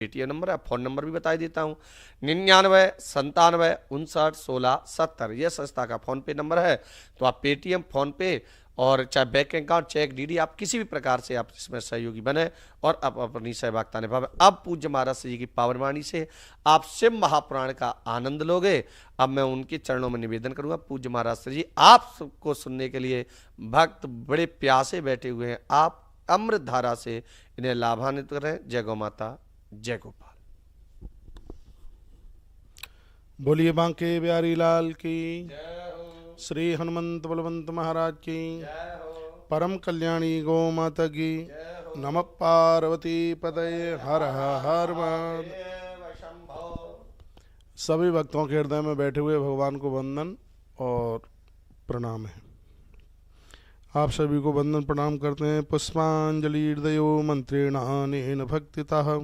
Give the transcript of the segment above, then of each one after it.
Paytm number है, phone number भी बता देता हूँ 99 97 59 16 70। यह संस्था का फ़ोन पे नंबर है। तो आप पेटीएम, फ़ोन पे और चाहे बैंक अकाउंट, चेक, डीडी, आप किसी भी प्रकार से आप इसमें सहयोगी बने और आप अपनी सहभागिता निभावे। अब पूज्य महाराज जी की पावनवाणी से आप शिव महापुराण का आनंद लोगे। अब मैं उनके चरणों में निवेदन करूंगा, पूज्य महाराज जी आप सबको सुनने के लिए भक्त बड़े प्यासे बैठे हुए हैं, आप अमृत धारा से इन्हें लाभान्वित करें। जय गौ माता, जय गोपाल। बोलिए बांके बिहारी लाल की, श्री हनुमंत बलवंत महाराज की, परम कल्याणी गौ माता की, नमः पार्वती पतये, हर हर महादेव। सभी भक्तों के हृदय में बैठे हुए भगवान को वंदन और प्रणाम है। आप सभी को वंदन प्रणाम करते हैं। पुष्पांजलि हृदयो मंत्रेणानेन भक्तितः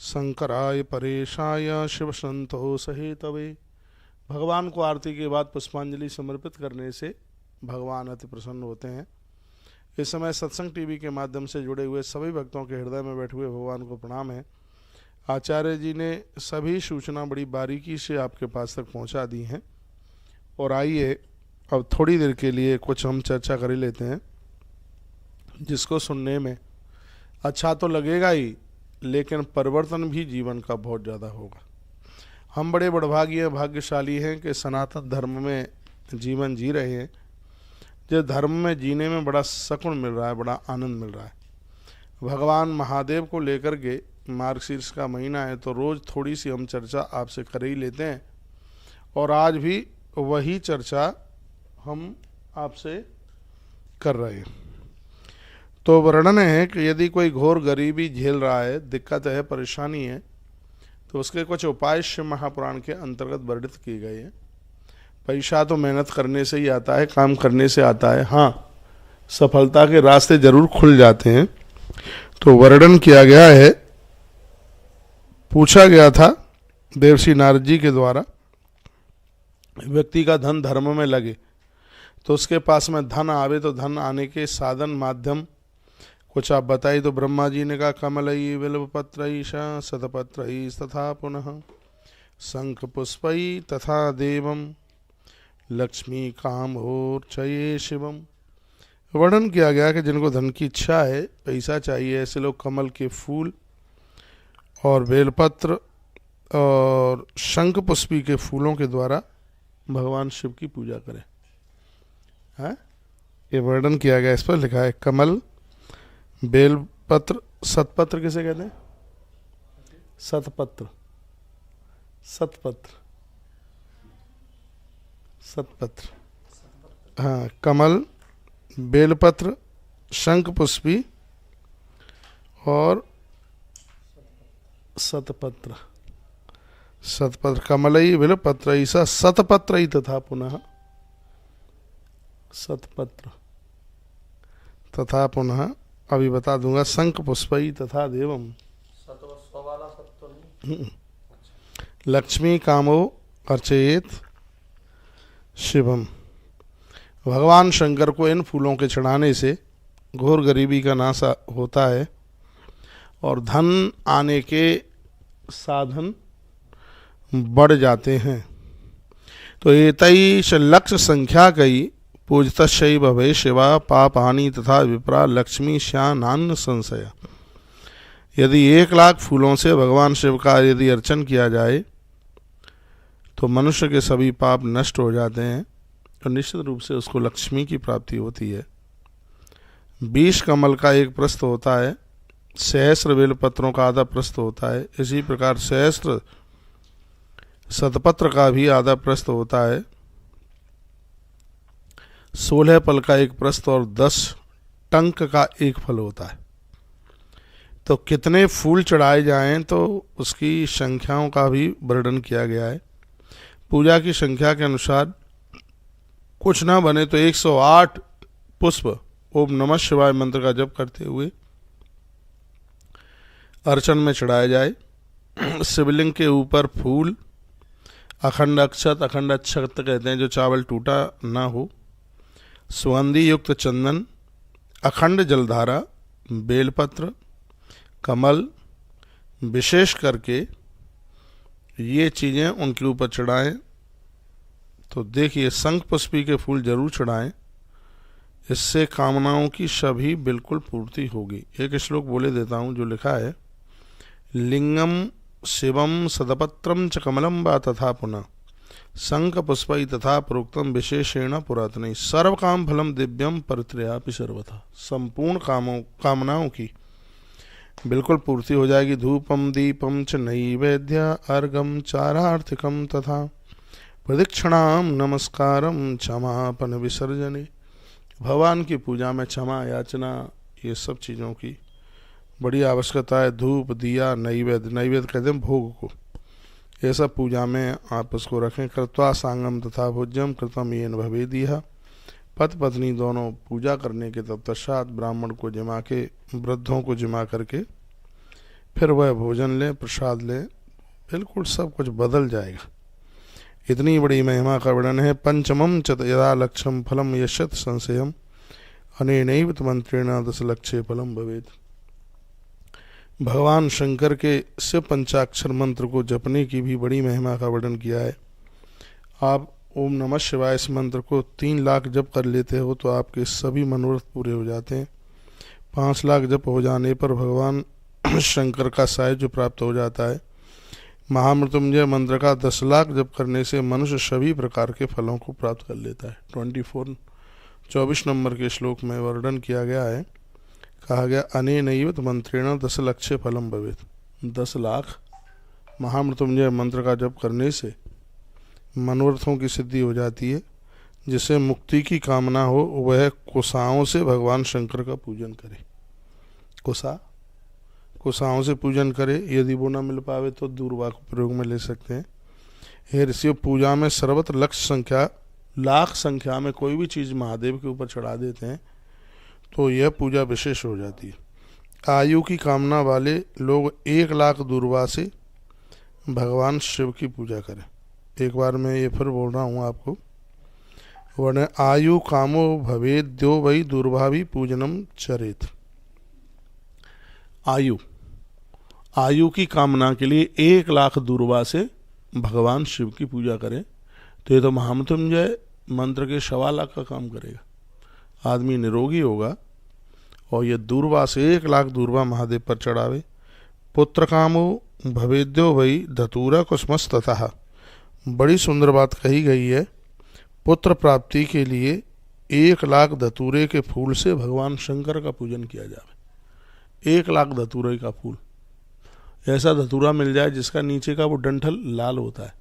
शंकराय परेशाय शिव संतोष हेतवे। भगवान को आरती के बाद पुष्पांजलि समर्पित करने से भगवान अति प्रसन्न होते हैं। इस समय सत्संग टीवी के माध्यम से जुड़े हुए सभी भक्तों के हृदय में बैठे हुए भगवान को प्रणाम है। आचार्य जी ने सभी सूचना बड़ी बारीकी से आपके पास तक पहुंचा दी हैं और आइए अब थोड़ी देर के लिए कुछ हम चर्चा कर ही लेते हैं, जिसको सुनने में अच्छा तो लगेगा ही, लेकिन परिवर्तन भी जीवन का बहुत ज़्यादा होगा। हम बड़े बड़भागी भाग्यशाली हैं कि सनातन धर्म में जीवन जी रहे हैं। जिस धर्म में जीने में बड़ा सुकून मिल रहा है, बड़ा आनंद मिल रहा है। भगवान महादेव को लेकर के मार्गशीर्ष का महीना है तो रोज़ थोड़ी सी हम चर्चा आपसे कर ही लेते हैं और आज भी वही चर्चा हम आपसे कर रहे हैं। तो वर्णन है कि यदि कोई घोर गरीबी झेल रहा है, दिक्कत है, परेशानी है, तो उसके कुछ उपाय शिव महापुराण के अंतर्गत वर्णित किए गए हैं। पैसा तो मेहनत करने से ही आता है, काम करने से आता है। हाँ, सफलता के रास्ते जरूर खुल जाते हैं। तो वर्णन किया गया है, पूछा गया था देवर्षि नारद जी के द्वारा, व्यक्ति का धन धर्म में लगे तो उसके पास में धन आवे, तो धन आने के साधन माध्यम कुछ आप बताइए। तो ब्रह्मा जी ने कहा कमलई बिल्वपत्रई शतपत्रई तथा पुनः शंख पुष्पई तथा देवम लक्ष्मी कामोर्चये शिवम। वर्णन किया गया कि जिनको धन की इच्छा है, पैसा चाहिए, ऐसे लोग कमल के फूल और बेलपत्र और शंख पुष्पी के फूलों के द्वारा भगवान शिव की पूजा करें। है ये वर्णन किया गया, इस पर लिखा है कमल, बेलपत्र, सतपत्र किसे कहते हैं? सतपत्र, सतपत्र, सतपत्र, हाँ, कमल, बेलपत्र, शंख पुष्पी और सतपत्र। सतपत्र, कमलई बिल्वपत्रई सतपत्रई तथा पुनः सतपत्र तथा पुनः, अभी बता दूंगा, शंख पुष्पई तथा देवम लक्ष्मी कामो अर्चयेत शिवम। भगवान शंकर को इन फूलों के चढ़ाने से घोर गरीबी का नाश होता है और धन आने के साधन बढ़ जाते हैं। तो एतई लक्ष्य संख्या कई पूजतशै भवे शिवा पाप हानि तथा विप्रा लक्ष्मी श्यानान्न संशय। यदि 1,00,000 फूलों से भगवान शिव का यदि अर्चन किया जाए तो मनुष्य के सभी पाप नष्ट हो जाते हैं और निश्चित रूप से उसको लक्ष्मी की प्राप्ति होती है। 20 कमल का एक प्रस्थ होता है, सहस्र बेलपत्रों का आधा प्रस्थ होता है। इसी प्रकार सहस्र सतपत्र का भी आधा प्रस्थ होता है। 16 पल का एक प्रस्थ और 10 टंक का एक फल होता है। तो कितने फूल चढ़ाए जाएं तो उसकी संख्याओं का भी वर्णन किया गया है। पूजा की संख्या के अनुसार कुछ ना बने तो 108 पुष्प ओम नमः शिवाय मंत्र का जप करते हुए अर्चन में चढ़ाया जाए। शिवलिंग के ऊपर फूल, अखंड अक्षत, अखंड अक्षत कहते हैं जो चावल टूटा ना हो, सुगंधि युक्त चंदन, अखंड जलधारा, बेलपत्र, कमल, विशेष करके ये चीज़ें उनके ऊपर चढ़ाएं। तो देखिए, शंख पुष्पी के फूल जरूर चढ़ाएं, इससे कामनाओं की सभी बिल्कुल पूर्ति होगी। एक श्लोक बोले देता हूँ जो लिखा है, लिंगम शिवम सदपत्रम च कमलम व तथा पुनः शंख पुष्पई तथा प्रोक्तम विशेषेण पुरातन सर्व काम फलम दिव्यम परित्रयापि सर्वथा। संपूर्ण कामनाओं की बिल्कुल पूर्ति हो जाएगी। धूपम दीपम च नैवेद्य अर्घम चारार्थिकम तथा प्रदक्षिणाम नमस्कारम क्षमापन विसर्जने। भगवान की पूजा में क्षमा याचना, ये सब चीज़ों की बड़ी आवश्यकता है। धूप दिया नैवेद्य, नैवेद्य कहते हैं भोग को, ये सब पूजा में आप उसको रखें। कृत्वा सांगम तथा भोज्यम कृतम येन भवेदिह। पति पत्नी दोनों पूजा करने के तत्पश्चात ब्राह्मण को जिमा के, वृद्धों को जिमा करके फिर वह भोजन लें, प्रसाद लें, बिल्कुल सब कुछ बदल जाएगा। इतनी बड़ी महिमा का वर्णन है। पंचमम च यदा लक्ष्यम फलम यशत संशयम अनेनैव मंत्रेण 10 लक्ष्य फलम भवेत्। भगवान शंकर के शिव पंचाक्षर मंत्र को जपने की भी बड़ी महिमा का वर्णन किया है। आप ओम नमः शिवाय इस मंत्र को 3 लाख जप कर लेते हो तो आपके सभी मनोरथ पूरे हो जाते हैं। 5 लाख जप हो जाने पर भगवान शंकर का सायुज्य प्राप्त हो जाता है। महामृत्युंजय मंत्र का 10 लाख जप करने से मनुष्य सभी प्रकार के फलों को प्राप्त कर लेता है। 24 नंबर के श्लोक में वर्णन किया गया है, कहा गया अनेनैव मंत्रेण 10 लक्ष्य फलम भवेत्। 10 लाख महामृत्युंजय मंत्र का जप करने से मनोरथों की सिद्धि हो जाती है। जिसे मुक्ति की कामना हो वह कुशाओं से भगवान शंकर का पूजन करे। कुशाओं से पूजन करे। यदि वो न मिल पावे तो दूर्वा को प्रयोग में ले सकते हैं। हे ऋषियों, पूजा में सर्वत्र लाख संख्या में कोई भी चीज़ महादेव के ऊपर चढ़ा देते हैं तो यह पूजा विशेष हो जाती है। आयु की कामना वाले लोग 1 लाख दूर्वा से भगवान शिव की पूजा करें। एक बार मैं ये फिर बोल रहा हूँ आपको, वर्ण आयु कामो भवेद्यो वै दुर्भावी पूजनम चरेत। आयु की कामना के लिए 1 लाख दूर्वा से भगवान शिव की पूजा करें तो ये तो महामृत्युंजय मंत्र के 1.25 लाख का काम करेगा। आदमी निरोगी होगा। और ये दूर्वा से 1 लाख दूर्वा महादेव पर चढ़ावे। पुत्र कामो भवेद्यो वै धतूरा कुसुमस तथा। बड़ी सुंदर बात कही गई है। पुत्र प्राप्ति के लिए 1 लाख धतूरे के फूल से भगवान शंकर का पूजन किया जाए। 1 लाख धतूरे का फूल, ऐसा धतूरा मिल जाए जिसका नीचे का वो डंठल लाल होता है,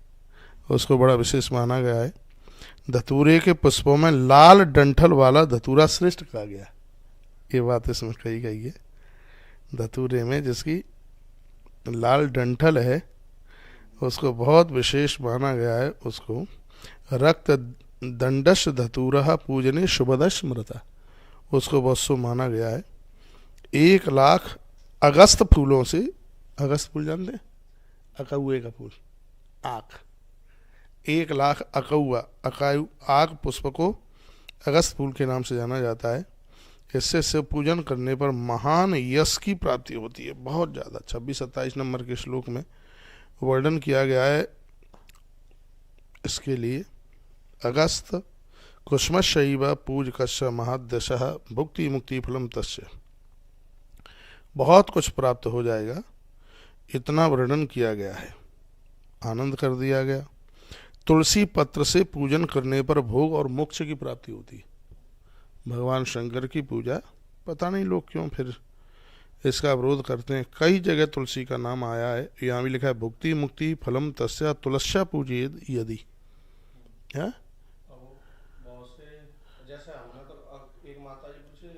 उसको बड़ा विशेष माना गया है। धतूरे के पुष्पों में लाल डंठल वाला धतूरा श्रेष्ठ कहा गया, ये बात इसमें कही गई है। धतूरे में जिसकी लाल डंठल है उसको बहुत विशेष माना गया है। उसको रक्त दंडश धतूरा पूजने शुभदश मृता, उसको बहुत शुभ माना गया है। 1 लाख अगस्त फूलों से, अगस्त फूल जानते हैं, अकौए का फूल, आक, 1 लाख आक पुष्प को अगस्त फूल के नाम से जाना जाता है। इससे शिव पूजन करने पर महान यश की प्राप्ति होती है, बहुत ज़्यादा। 26-27 नंबर के श्लोक में वर्णन किया गया है इसके लिए। अगस्त कुसुमशैव पूजकस्य महादशः भुक्ति मुक्ति फलम तस्य। बहुत कुछ प्राप्त हो जाएगा, इतना वर्णन किया गया है, आनंद कर दिया गया। तुलसी पत्र से पूजन करने पर भोग और मोक्ष की प्राप्ति होती है। भगवान शंकर की पूजा, पता नहीं लोग क्यों फिर इसका विरोध करते हैं। कई जगह तुलसी का नाम आया है। यहाँ भी लिखा है भुक्ति मुक्ति फलम तस्या तुलस्या पूजित यदि। है जैसे हमने तो एक माता जी पूछे,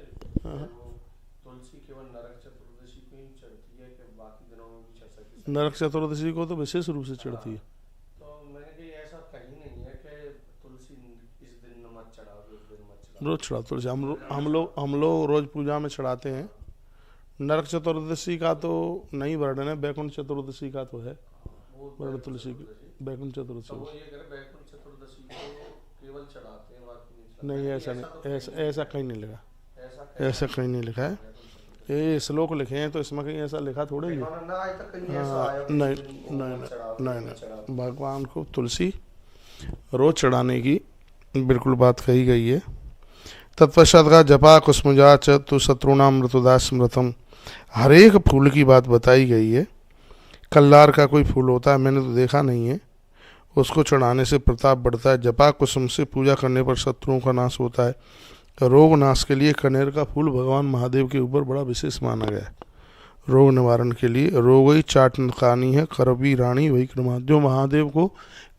तुलसी केवल नरक चतुर्दशी को ही चढ़ती है कि बाकी दिनों में भी चढ़ सकती है? नरक चतुर्दशी को तो विशेष रूप से चढ़ती है। तो मैंने कहा ऐसा कहीं नहीं है कि तुलसी इस दिन मत चढ़ाओ, उस दिन मत चढ़ाओ। रोज चढ़ाओ तुलसी, हम लोग रोज पूजा में चढ़ाते हैं। नरक चतुर्दशी का तो नहीं वर्णन है, बैकुंठ चतुर्दशी का तो है वर्णन तुलसी की। बैकुंठ चतुर्दशी केवल चढ़ाते हैं, नहीं, ऐसा नहीं, ऐसा कहीं नहीं लिखा, ऐसा कहीं नहीं लिखा है। ये श्लोक लिखे हैं तो इसमें कहीं ऐसा लिखा थोड़े ही है। इन्होंने ना आज तक कहीं ऐसा हाँ, आया कि नहीं इनको नहीं चढ़ाओ, नहीं इनको नहीं, चढ़ाओ। भगवान को तुलसी रोज चढ़ाने की बिल्कुल बात कही गई है। तत्पश्चात का जपा कुसुमजा च तु शत्रुनाम मृतुदा स्मृतम, हर एक फूल की बात बताई गई है। कल्लार का कोई फूल होता है, मैंने तो देखा नहीं है, उसको चढ़ाने से प्रताप बढ़ता है। जपा कुसुम से पूजा करने पर शत्रुओं का नाश होता है। रोग नाश के लिए कनेर का फूल भगवान महादेव के ऊपर बड़ा विशेष माना गया है। रोग निवारण के लिए रोगई चाटनकानी है करबी रानी वही क्रमा, जो महादेव को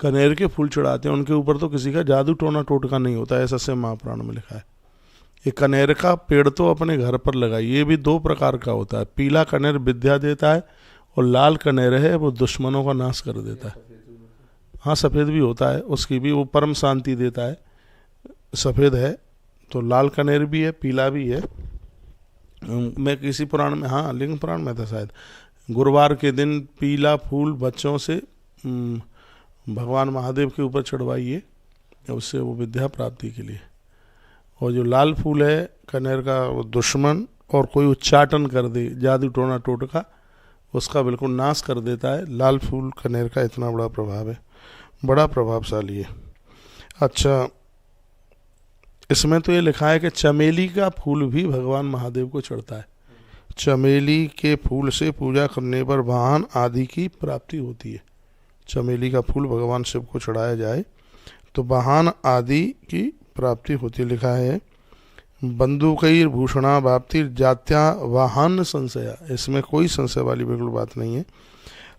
कनेर के फूल चढ़ाते हैं उनके ऊपर तो किसी का जादू टोना टोटका नहीं होता, ऐसा से महापुराण में लिखा है। ये कनेर का पेड़ तो अपने घर पर लगाइए। ये भी दो प्रकार का होता है, पीला कनेर विद्या देता है और लाल कनेर है वो दुश्मनों का नाश कर देता है। हाँ, सफ़ेद भी होता है, उसकी भी वो परम शांति देता है। सफ़ेद है तो लाल कनेर भी है, पीला भी है। मैं किसी पुराण में, हाँ लिंग पुराण में था शायद, गुरुवार के दिन पीला फूल बच्चों से भगवान महादेव के ऊपर चढ़वाइए, उससे वो विद्या प्राप्ति के लिए। और जो लाल फूल है कनेर का, वो दुश्मन और कोई उच्चाटन कर दे, जादू टोना टोटका, उसका बिल्कुल नाश कर देता है। लाल फूल कनेर का इतना बड़ा प्रभाव है, बड़ा प्रभावशाली है। अच्छा, इसमें तो ये लिखा है कि चमेली का फूल भी भगवान महादेव को चढ़ता है। चमेली के फूल से पूजा करने पर वाहन आदि की प्राप्ति होती है। चमेली का फूल भगवान शिव को चढ़ाया जाए तो वाहन आदि की प्राप्ति होती है। लिखा है बंदूकई भूषणा भाप्ति जात्या वाहन संशया, इसमें कोई संशय वाली बिल्कुल बात नहीं है।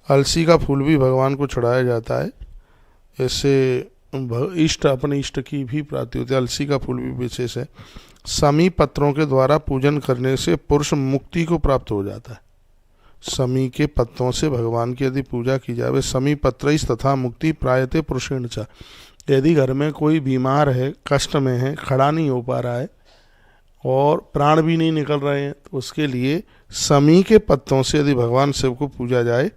अलसी का फूल भी भगवान को चढ़ाया जाता है, इससे इष्ट अपने इष्ट की भी प्राप्ति होती है। अलसी का फूल भी विशेष है। समी पत्रों के द्वारा पूजन करने से पुरुष मुक्ति को प्राप्त हो जाता है। समी के पत्तों से भगवान की यदि पूजा की जाए, समी पत्र तथा मुक्ति प्रायते पुरुषेण च, यदि घर में कोई बीमार है, कष्ट में है, खड़ा नहीं हो पा रहा है और प्राण भी नहीं निकल रहे हैं, तो उसके लिए समी के पत्तों से यदि भगवान शिव को पूजा जाए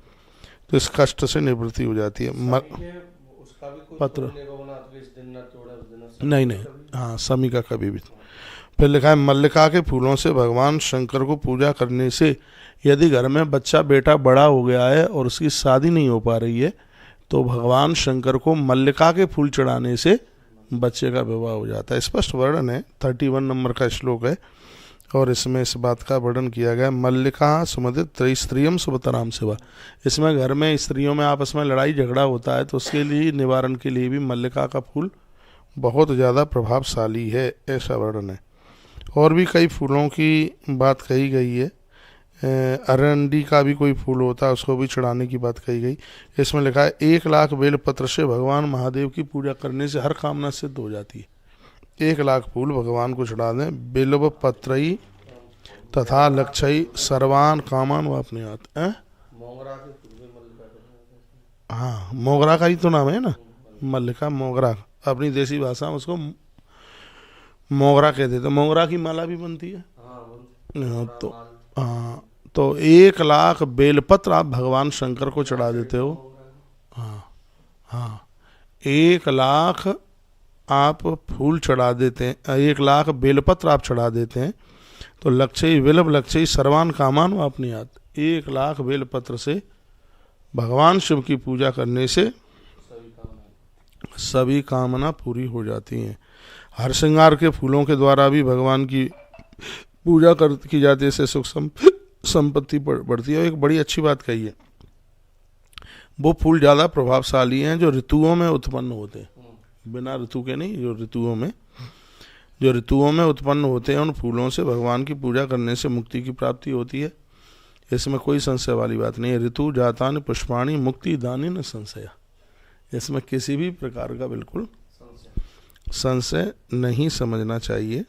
तो इस कष्ट से निवृत्ति हो जाती है। पत्र नहीं, हाँ समी का कभी भी। फिर लिखा है मल्लिका के फूलों से भगवान शंकर को पूजा करने से यदि घर में बच्चा बेटा बड़ा हो गया है और उसकी शादी नहीं हो पा रही है तो भगवान शंकर को मल्लिका के फूल चढ़ाने से बच्चे का विवाह हो जाता है। स्पष्ट वर्णन है, 31 नंबर का श्लोक है और इसमें इस बात का वर्णन किया गया। मल्लिका सुमदित त्रैस्त्रियम सुभतराम सेवा, इसमें घर में स्त्रियों में आपस में लड़ाई झगड़ा होता है तो उसके लिए निवारण के लिए भी मल्लिका का फूल बहुत ज़्यादा प्रभावशाली है, ऐसा वर्णन है। और भी कई फूलों की बात कही गई है। अरंडी का भी कोई फूल होता है, उसको भी चढ़ाने की बात कही गई। इसमें लिखा है 1 लाख बेलपत्र से भगवान महादेव की पूजा करने से हर कामना सिद्ध हो जाती है। 1 लाख फूल भगवान को चढ़ा दें, बिल्व पत्रई तथा लक्षई सर्वान कामान वापनुयात्। हाँ, मोगरा का ही तो नाम है ना, मल्लिका मोगरा, अपनी देसी भाषा में उसको मोगरा कह देते। मोगरा की माला भी बनती है। तो हाँ, तो 1 लाख बेलपत्र आप भगवान शंकर को चढ़ा देते हो। हाँ, 1 लाख आप फूल चढ़ा देते हैं, 1 लाख बेलपत्र आप चढ़ा देते हैं तो लक्षई विलभ लक्षई सर्वान कामान वापनुयात्, 1 लाख बेलपत्र से भगवान शिव की पूजा करने से सभी कामना पूरी हो जाती हैं। हर श्रृंगार के फूलों के द्वारा भी भगवान की पूजा की जाती है, इससे सुख संपत्ति बढ़ती है। एक बड़ी अच्छी बात कही है, वो फूल ज़्यादा प्रभावशाली हैं जो ऋतुओं में उत्पन्न होते हैं, बिना ऋतु के नहीं, जो ऋतुओं में उत्पन्न होते हैं उन फूलों से भगवान की पूजा करने से मुक्ति की प्राप्ति होती है। इसमें कोई संशय वाली बात नहीं है। ऋतु जातानि पुष्पाणि मुक्ति दानी न संशय, इसमें किसी भी प्रकार का बिल्कुल संशय नहीं समझना चाहिए।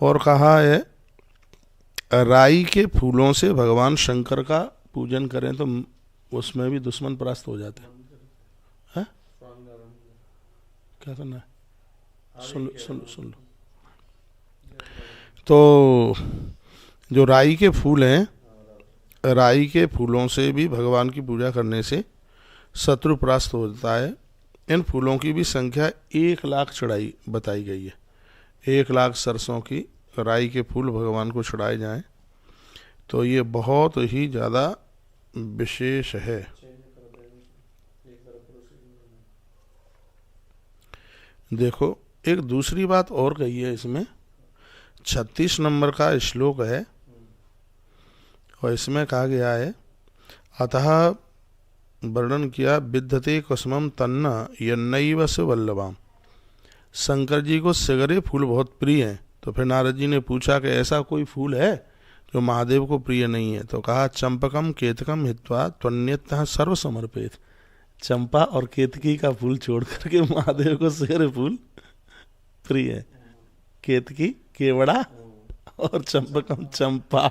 और कहा है राई के फूलों से भगवान शंकर का पूजन करें तो उसमें भी दुश्मन परास्त हो जाते हैं। क्या करना है, सुन लो। तो जो राई के फूल हैं, राई के फूलों से भी भगवान की पूजा करने से शत्रु परास्त होता है। इन फूलों की भी संख्या 1 लाख चढ़ाई बताई गई है। 1 लाख सरसों की राई के फूल भगवान को चढ़ाए जाएं तो ये बहुत ही ज़्यादा विशेष है। देखो एक दूसरी बात और कही है इसमें, 36 नंबर का श्लोक है और इसमें कहा गया है अतः वर्णन किया विद्यते कुसुमम तन्ना यन्नैव से वल्लभाम। शंकर जी को सिगरे फूल बहुत प्रिय हैं। तो फिर नारद जी ने पूछा कि ऐसा कोई फूल है जो महादेव को प्रिय नहीं है? तो कहा चंपकम केतकम हित्वा त्वन्यतः सर्व समर्पित। चंपा और केतकी का फूल छोड़ करके महादेव को सिगरे फूल प्रिय है। केतकी केवड़ा और चंपकम चंपा,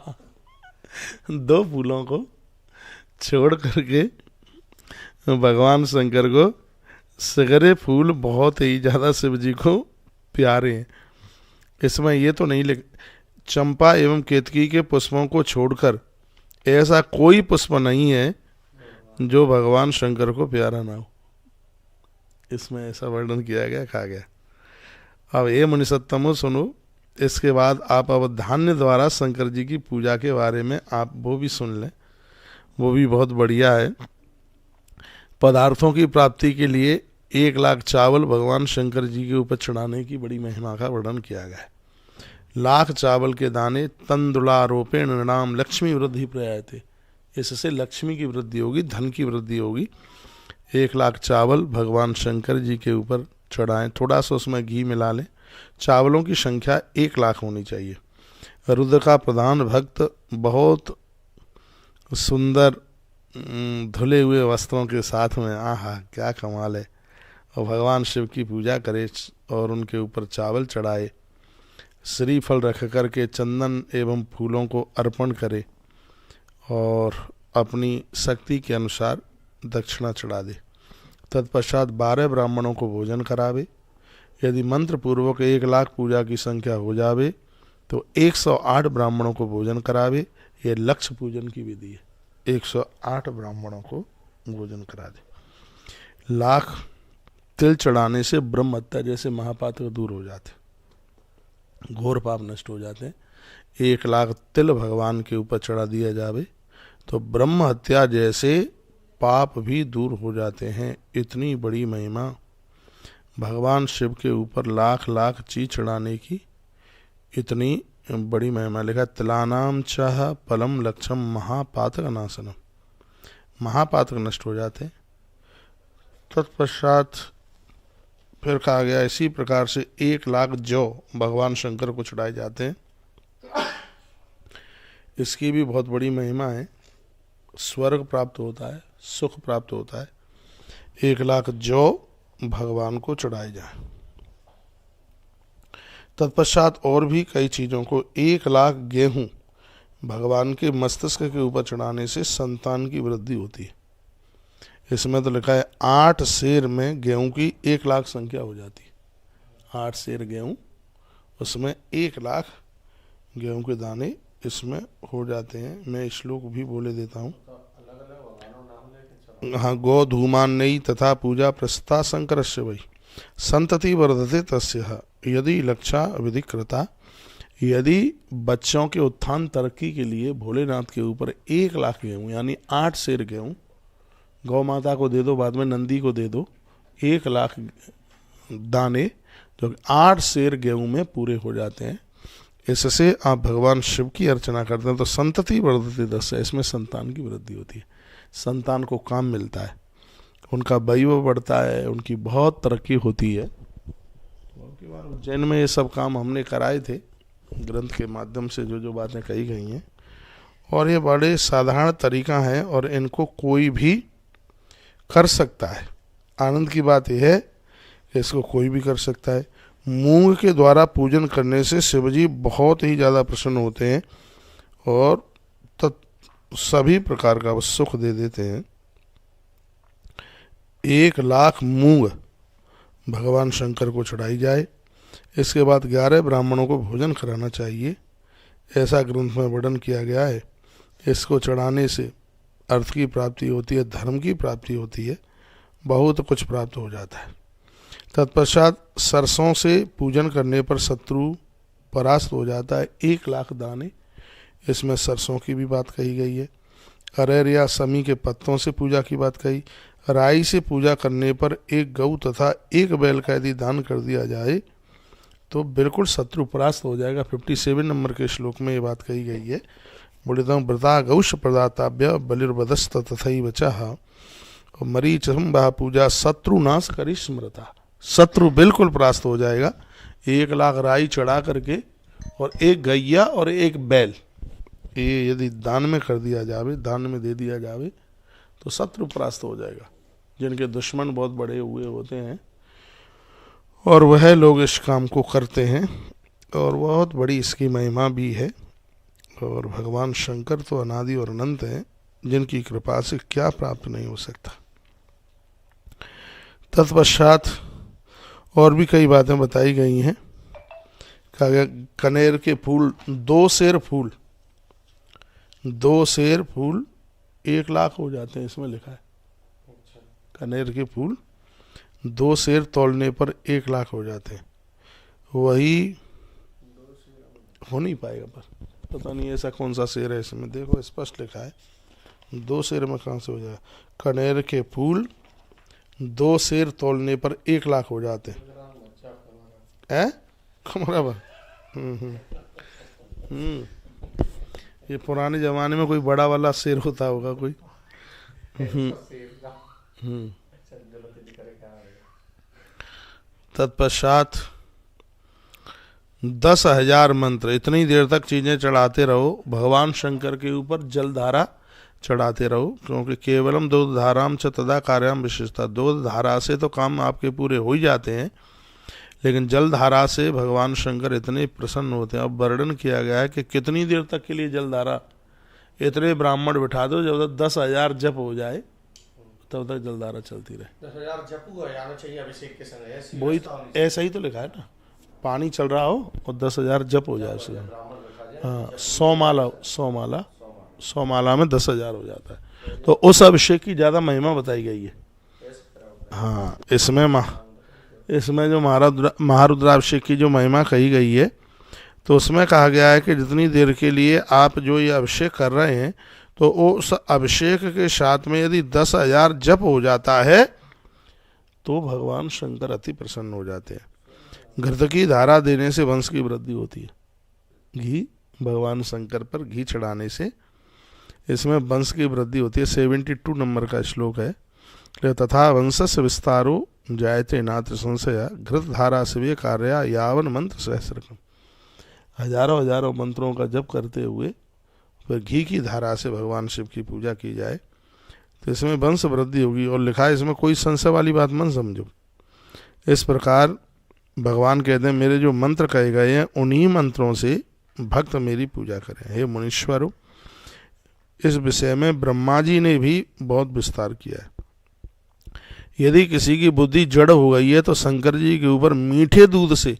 दो फूलों को छोड़ करके भगवान शंकर को सिगरे फूल बहुत ही ज़्यादा शिव जी को प्यारे हैं। इसमें ये तो नहीं लिख, चंपा एवं केतकी के पुष्पों को छोड़कर ऐसा कोई पुष्प नहीं है जो भगवान शंकर को प्यारा ना हो। इसमें ऐसा वर्णन किया गया, कहा गया। अब ये मुनिसत्तमो सुनो, इसके बाद आप अवधान्य द्वारा शंकर जी की पूजा के बारे में आप वो भी सुन लें, वो भी बहुत बढ़िया है। पदार्थों की प्राप्ति के लिए 1 लाख चावल भगवान शंकर जी के ऊपर चढ़ाने की बड़ी महिमा का वर्णन किया गया है। 1 लाख चावल के दाने तंदुलारोपेण नाम लक्ष्मी वृद्धि प्रयाते, इससे लक्ष्मी की वृद्धि होगी, धन की वृद्धि होगी। 1 लाख चावल भगवान शंकर जी के ऊपर चढ़ाएं, थोड़ा सा उसमें घी मिला लें। चावलों की संख्या 1 लाख होनी चाहिए। रुद्र का प्रधान भक्त बहुत सुंदर धुले हुए वस्त्रों के साथ में, आहा क्या कमाल है, और भगवान शिव की पूजा करे और उनके ऊपर चावल चढ़ाए, श्रीफल रख कर के चंदन एवं फूलों को अर्पण करे और अपनी शक्ति के अनुसार दक्षिणा चढ़ा दे। तत्पश्चात 12 ब्राह्मणों को भोजन करावे। यदि मंत्र पूर्वक 1 लाख पूजा की संख्या हो जावे तो 108 ब्राह्मणों को भोजन करावे। ये लक्ष्य पूजन की विधि है। 108 ब्राह्मणों को भोजन करा दे। 1 लाख तिल चढ़ाने से ब्रह्म हत्या जैसे महापातक दूर हो जाते, घोर पाप नष्ट हो जाते हैं। 1 लाख तिल भगवान के ऊपर चढ़ा दिया जावे तो ब्रह्म हत्या जैसे पाप भी दूर हो जाते हैं। इतनी बड़ी महिमा भगवान शिव के ऊपर लाख लाख चीज चढ़ाने की, इतनी बड़ी महिमा। लिखा तिलानाम चाह पलम लक्षम महापातक नाशनम, महापातक नष्ट हो जाते। तत्पश्चात फिर कहा गया इसी प्रकार से 1 लाख जौ भगवान शंकर को चढ़ाए जाते हैं। इसकी भी बहुत बड़ी महिमा है। स्वर्ग प्राप्त होता है, सुख प्राप्त होता है। 1 लाख जौ भगवान को चढ़ाए जाए। तत्पश्चात और भी कई चीज़ों को 1 लाख गेहूं भगवान के मस्तिष्क के ऊपर चढ़ाने से संतान की वृद्धि होती है। इसमें तो लिखा है 8 सेर में गेहूं की 1 लाख संख्या हो जाती है। 8 सेर गेहूं, उसमें 1 लाख गेहूं के दाने इसमें हो जाते हैं। मैं श्लोक भी बोले देता हूँ। हाँ, गो धूमान नहीं तथा पूजा प्रस्ता शंकरस्य वै संतति वर्धते तस्य यदि लक्षा विधिकृता। यदि बच्चों के उत्थान तरक्की के लिए भोलेनाथ के ऊपर 1 लाख गेहूँ यानी 8 सेर गेहूँ गौ माता को दे दो, बाद में नंदी को दे दो। 1 लाख दाने जो 8 सेर गेहूँ में पूरे हो जाते हैं। इससे आप भगवान शिव की अर्चना करते हैं तो संतति वर्धते तस्य, इसमें संतान की वृद्धि होती है। संतान को काम मिलता है, उनका वैभव बढ़ता है, उनकी बहुत तरक्की होती है। उज्जैन में ये सब काम हमने कराए थे ग्रंथ के माध्यम से, जो जो बातें कही गई हैं। और ये बड़े साधारण तरीका है और इनको कोई भी कर सकता है। आनंद की बात यह है कि इसको कोई भी कर सकता है। मूंग के द्वारा पूजन करने से शिवजी बहुत ही ज़्यादा प्रसन्न होते हैं और सभी प्रकार का सुख दे देते हैं। 1 लाख मूंग भगवान शंकर को चढ़ाई जाए। इसके बाद 11 ब्राह्मणों को भोजन कराना चाहिए, ऐसा ग्रंथ में वर्णन किया गया है। इसको चढ़ाने से अर्थ की प्राप्ति होती है, धर्म की प्राप्ति होती है, बहुत कुछ प्राप्त हो जाता है। तत्पश्चात सरसों से पूजन करने पर शत्रु परास्त हो जाता है। 1 लाख दाने इसमें सरसों की भी बात कही गई है। अरहर या समी के पत्तों से पूजा की बात कही। राई से पूजा करने पर एक गऊ तथा एक बैल का यदि दान कर दिया जाए तो बिल्कुल शत्रु परास्त हो जाएगा। 57 नंबर के श्लोक में ये बात कही गई है। बोलितम व्रता गौश प्रदाताभ्य बलिर्वदस्त तथई बचाह और मरीचम बहा पूजा शत्रु नाश करी स्मृता। शत्रु बिल्कुल परास्त हो जाएगा। 1 लाख राई चढ़ा करके और एक गैया और एक बैल ये यदि दान में कर दिया जावे, दान में दे दिया जावे तो शत्रु परास्त हो जाएगा। जिनके दुश्मन बहुत बड़े हुए होते हैं और वह लोग इस काम को करते हैं और बहुत बड़ी इसकी महिमा भी है। और भगवान शंकर तो अनादि और अनंत हैं, जिनकी कृपा से क्या प्राप्त नहीं हो सकता। तत्पश्चात और भी कई बातें बताई गई हैं। कहा गया कनेर के फूल 2 सेर फूल 1 लाख हो जाते हैं, इसमें लिखा है। कनेर के फूल 2 सेर तोलने पर 1 लाख हो जाते हैं। वही हो नहीं पाएगा, पर पता नहीं ऐसा कौन सा शेर है इसमें। देखो स्पष्ट लिखा है 2 सेर में कहाँ से हो जाएगा। कनेर के फूल 2 सेर तोलने पर 1 लाख हो जाते हैं। बराबर। ये पुराने जमाने में कोई बड़ा वाला शेर होता होगा कोई। तत्पश्चात 10,000 मंत्र, इतनी देर तक चीजें चढ़ाते रहो। भगवान शंकर के ऊपर जलधारा चढ़ाते रहो, क्योंकि केवलम 2 धाराम च तदा कार्याम विशिष्टता। 2 धारा से तो काम आपके पूरे हो ही जाते हैं, लेकिन जलधारा से भगवान शंकर इतने प्रसन्न होते हैं। अब वर्णन किया गया है कि कितनी देर तक के लिए जलधारा। इतने ब्राह्मण बिठा दो जब तक 10,000 जप हो जाए तब तक जलधारा चलती रहे। 10,000 जप हो जाना चाहिए अभिषेक के समय। वही ऐसा ही तो लिखा है ना, पानी चल रहा हो और 10,000 जप हो जाए उससे। हाँ, 100 माला में 10,000 हो जाता है। तो उस अभिषेक की ज्यादा महिमा बताई गई है। हाँ, इसमें जो महारुद्राभिषेक की जो महिमा कही गई है, तो उसमें कहा गया है कि जितनी देर के लिए आप जो ये अभिषेक कर रहे हैं, तो उस अभिषेक के साथ में यदि 10,000 जप हो जाता है तो भगवान शंकर अति प्रसन्न हो जाते हैं। घृत की धारा देने से वंश की वृद्धि होती है। घी, भगवान शंकर पर घी चढ़ाने से इसमें वंश की वृद्धि होती है। 72 नंबर का श्लोक है। तथा वंशस्य विस्तारो जायते नात्र संशय घृत धारा से कार्या यावन मंत्र सहस्रकम। हजारों मंत्रों का जप करते हुए फिर घी की धारा से भगवान शिव की पूजा की जाए तो इसमें वंश वृद्धि होगी। और लिखा है, इसमें कोई संशय वाली बात मत समझो। इस प्रकार भगवान कहते हैं मेरे जो मंत्र कहे गए हैं उन्हीं मंत्रों से भक्त मेरी पूजा करें। हे मुनीश्वरों, इस विषय में ब्रह्मा जी ने भी बहुत विस्तार किया है। यदि किसी की बुद्धि जड़ हो गई है तो शंकर जी के ऊपर मीठे दूध से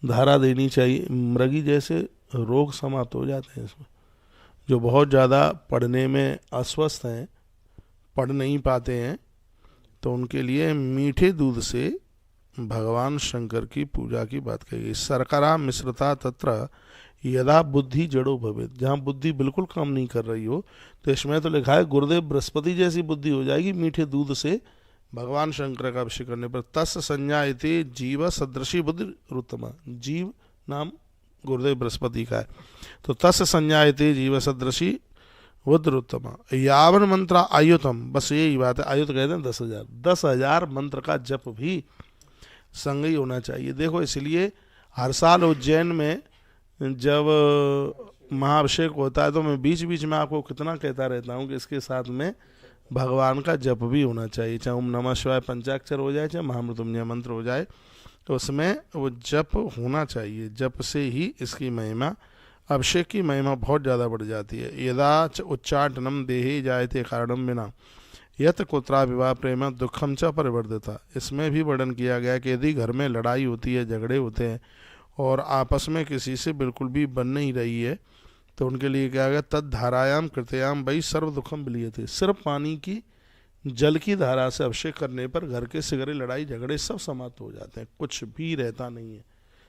धारा देनी चाहिए। मृगी जैसे रोग समाप्त हो जाते हैं इसमें। जो बहुत ज़्यादा पढ़ने में अस्वस्थ हैं, पढ़ नहीं पाते हैं, तो उनके लिए मीठे दूध से भगवान शंकर की पूजा की बात कही गई। शर्करा मिश्रता तत्र यदा बुद्धि जड़ो भवेत। जहाँ बुद्धि बिल्कुल काम नहीं कर रही हो, तो इसमें तो लिखा है गुरुदेव बृहस्पति जैसी बुद्धि हो जाएगी मीठे दूध से भगवान शंकर का अभिषेक करने पर। तस् संज्ञायते जीव सदृशी बुद्धि रुत्तमा। जीव नाम गुरुदेव बृहस्पति का है, तो तस् संज्ञायते जीव सदृशी बुद्धि रुत्तमा। यावन मंत्र आयुतम, बस यही बात है। आयुत कहते हैं 10,000। 10,000 मंत्र का जप भी संग ही होना चाहिए। देखो, इसलिए हर साल उज्जैन में जब महाअभिषेक होता है तो मैं बीच बीच में आपको कितना कहता रहता हूँ कि इसके साथ में भगवान का जप भी होना चाहिए। चाहे ओम नमः शिवाय पंचाक्षर हो जाए, चाहे महामृत्युंजय मंत्र हो जाए, तो उसमें वो जप होना चाहिए। जप से ही इसकी महिमा, अभिषेक की महिमा बहुत ज़्यादा बढ़ जाती है। यदा च उच्चाटनम देहे जायते कारणम बिना यत कुत्रा विवाह प्रेम दुखम च परिवर्तिता। इसमें भी वर्णन किया गया कि यदि घर में लड़ाई होती है, झगड़े होते हैं और आपस में किसी से बिल्कुल भी बन नहीं रही है, तो उनके लिए क्या गया, तद धारायाम कृतयाम वही सर्व दुखम विलीयते। सिर्फ पानी की, जल की धारा से अभिषेक करने पर घर के सिगरे लड़ाई झगड़े सब समाप्त हो जाते हैं। कुछ भी रहता नहीं है,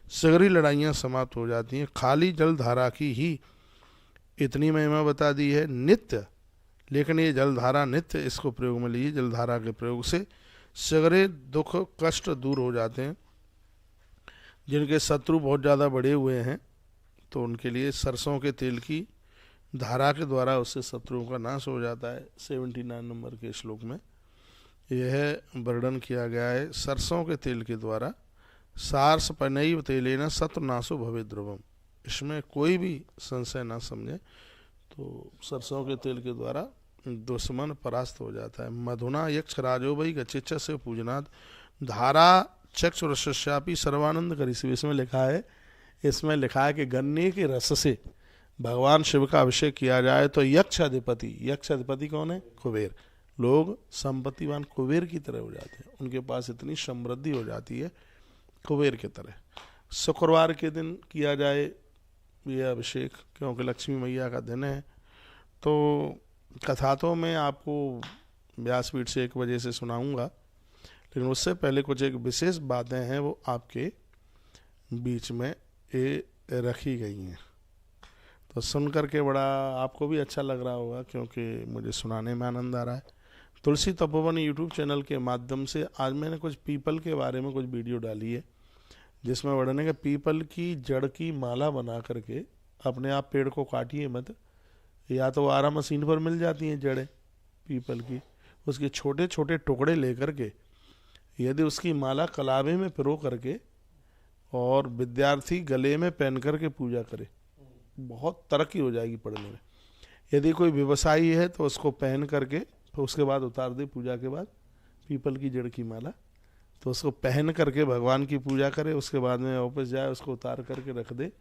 सिगरी लड़ाइयाँ समाप्त हो जाती हैं। खाली जल धारा की ही इतनी महिमा बता दी है। नित्य, लेकिन ये जलधारा नित्य इसको प्रयोग में लीजिए। जलधारा के प्रयोग से सगरे दुख कष्ट दूर हो जाते हैं। जिनके शत्रु बहुत ज़्यादा बढ़े हुए हैं तो उनके लिए सरसों के तेल की धारा के द्वारा उससे शत्रुओं का नाश हो जाता है। 79 नंबर के श्लोक में यह वर्णन किया गया है। सरसों के तेल के द्वारा सार्स पनैव तेलेन शत्रुनाशो भवे ध्रुवम, इसमें कोई भी संशय ना समझे। तो सरसों के तेल के द्वारा दुश्मन परास्त हो जाता है। मधुना यक्ष राजो वही गचिच्छ से पूजनाद धारा चक्षुरस्यापि सर्वानंद करिष्यति। इसमें लिखा है कि गन्ने के रस से भगवान शिव का अभिषेक किया जाए तो यक्ष अधिपति कौन है? कुबेर। लोग संपत्तिवान कुबेर की तरह हो जाते हैं, उनके पास इतनी समृद्धि हो जाती है कुबेर की तरह। शुक्रवार के दिन किया जाए ये अभिषेक, क्योंकि लक्ष्मी मैया का दिन है। तो कथा तो मैं आपको व्यासपीठ से 1 बजे से सुनाऊंगा, लेकिन उससे पहले कुछ एक विशेष बातें हैं वो आपके बीच में ये रखी गई हैं, तो सुन करके बड़ा आपको भी अच्छा लग रहा होगा, क्योंकि मुझे सुनाने में आनंद आ रहा है। तुलसी तपोवन यूट्यूब चैनल के माध्यम से आज मैंने कुछ पीपल के बारे में कुछ वीडियो डाली है, जिसमें वर्णन है कि पीपल की जड़ की माला बना करके अपने आप पेड़ को काटिए मत, या तो आरा मशीन पर मिल जाती हैं जड़ें पीपल की, उसके छोटे छोटे टुकड़े लेकर के यदि उसकी माला कलावे में पिरो करके और विद्यार्थी गले में पहन करके पूजा करे, बहुत तरक्की हो जाएगी पढ़ने में। यदि कोई व्यवसायी है तो उसको पहन करके तो उसके बाद उतार दे पूजा के बाद पीपल की जड़ की माला, तो उसको पहन करके भगवान की पूजा करे, उसके बाद में वापस जाए उसको उतार करके रख दे,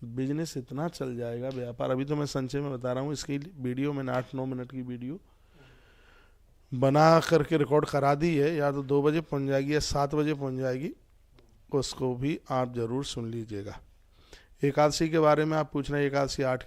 बिजनेस इतना चल जाएगा, व्यापार। अभी तो मैं संचय में बता रहा हूँ, इसकी वीडियो मैंने 8-9 मिनट की वीडियो बना करके रिकॉर्ड करा दी है, या तो 2 बजे पहुँच जाएगी या 7 बजे पहुँच जाएगी, उसको भी आप ज़रूर सुन लीजिएगा। एकादशी के बारे में आप पूछ रहे हैं, एकादशी 8